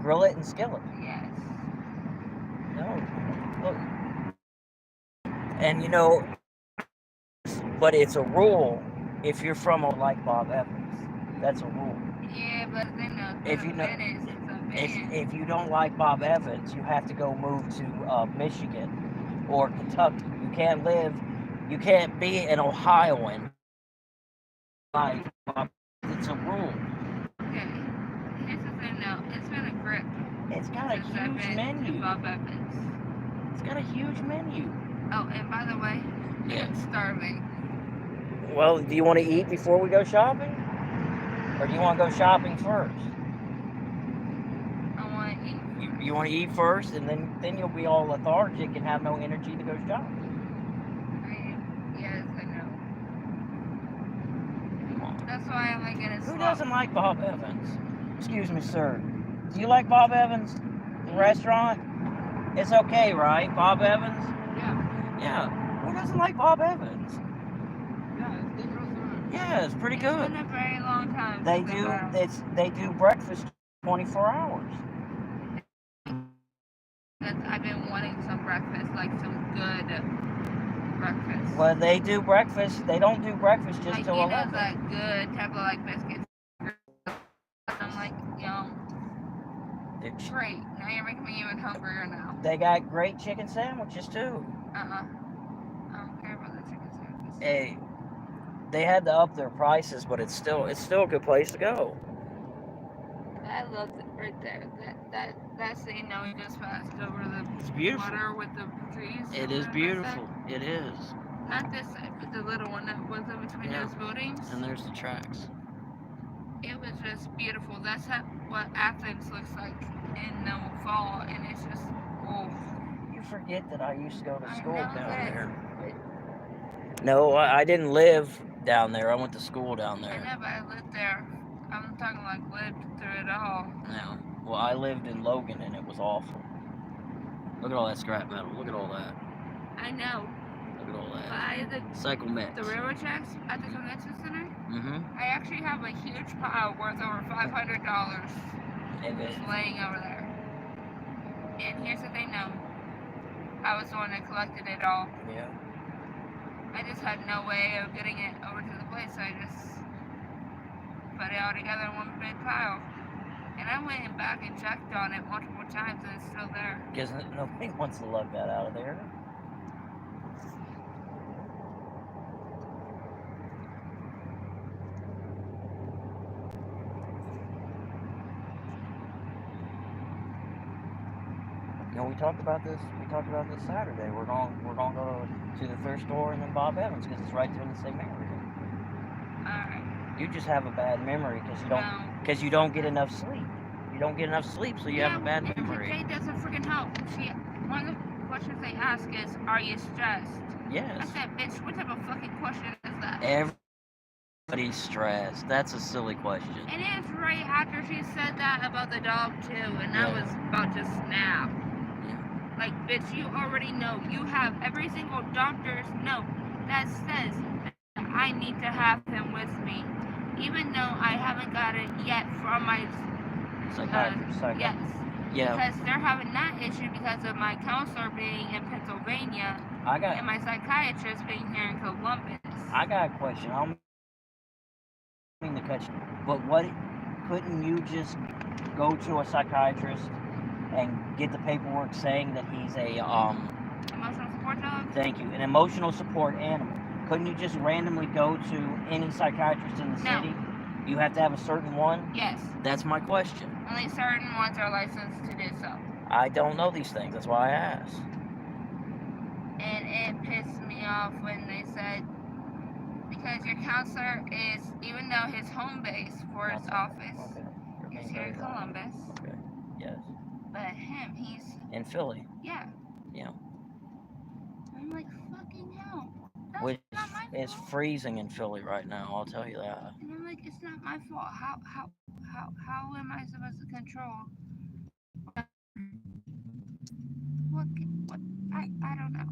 grill it and skillet. Yes. No, look, and but it's a rule. If you're from like Bob Evans, that's a rule. Yeah, but then If you know, Venice is a ban. if you don't like Bob Evans, you have to go move to Michigan or Kentucky. You can't be an Ohioan. Like it's a rule. Okay. Here's the thing though, it's been a grip. It's got a huge menu. Bob Evans. It's got a huge menu. Oh, and by the way, I'm starving. Well, do you want to eat before we go shopping? Or do you want to go shopping first? I want to eat. You want to eat first, and then you'll be all lethargic and have no energy to go shopping. Yes, I know. That's why I'm like gonna. Who doesn't like Bob Evans? Excuse me, sir. Do you like Bob Evans? The restaurant? It's okay, right? Bob Evans? Yeah. Yeah. Who doesn't like Bob Evans? Yeah, it's a good restaurant. Yeah, it's pretty good. It's been a very long time. They do breakfast 24 hours. I've been wanting some breakfast, like some good breakfast. Well, they do breakfast. They don't do breakfast just till 11. Like good type of like biscuits. I'm like, great. Now you're making me even hungrier now. They got great chicken sandwiches too. I don't care about the chicken sandwiches. Hey, they had to up their prices, but it's still a good place to go. I love it right there. That's the we just passed over the water with the trees. It is beautiful. It is. Not this side, but the little one that was in between those buildings. And there's the tracks. It was just beautiful. That's what Athens looks like in the fall, and it's just You forget that I used to go to school down there. No, I didn't live down there. I went to school down there. I know, but I lived there. I'm talking like lived through it all. No. Well, I lived in Logan, and it was awful. Look at all that scrap metal. Look at all that. I know. Look at all that. But Cycle mix. The railroad tracks at the convention center. Mm-hmm. I actually have a huge pile worth over $500. Just laying over there. And here's the thing, though. I was the one that collected it all. Yeah. I just had no way of getting it over to the place, so I just put it all together in one big pile. And I went back and checked on it multiple times, and it's still there. Because nobody wants to lug that out of there. We talked about this. Saturday. We're going to go to the thrift store and then Bob Evans because it's right there in the same area. All right. You just have a bad memory because you don't get enough sleep. You don't get enough sleep, so you have a bad memory. Today doesn't freaking help. One of the questions they ask is, "Are you stressed?" Yes. I said, "Bitch, what type of fucking question is that?" Everybody's stressed. That's a silly question. And it's right after she said that about the dog too, and I was about to snap. Like, bitch, you already know. You have every single doctor's note that says that I need to have him with me. Even though I haven't got it yet from my psychiatrist. Yes. Yeah. Because they're having that issue because of my counselor being in Pennsylvania and my psychiatrist being here in Columbus. I got a question. I don't mean to cut you, but couldn't you just go to a psychiatrist and get the paperwork saying that he's a emotional support dog? Thank you. An emotional support animal. Couldn't you just randomly go to any psychiatrist in the city? You have to have a certain one? Yes. That's my question. Only certain ones are licensed to do so. I don't know these things. That's why I asked. And it pissed me off when they said, because your counselor is, even though his home base for his office is here in Columbus. Okay. Yes. But he's in Philly. Yeah. Yeah. I'm like, fucking hell. Which is freezing in Philly right now, I'll tell you that. And I'm like, it's not my fault. How am I supposed to control? What I don't know.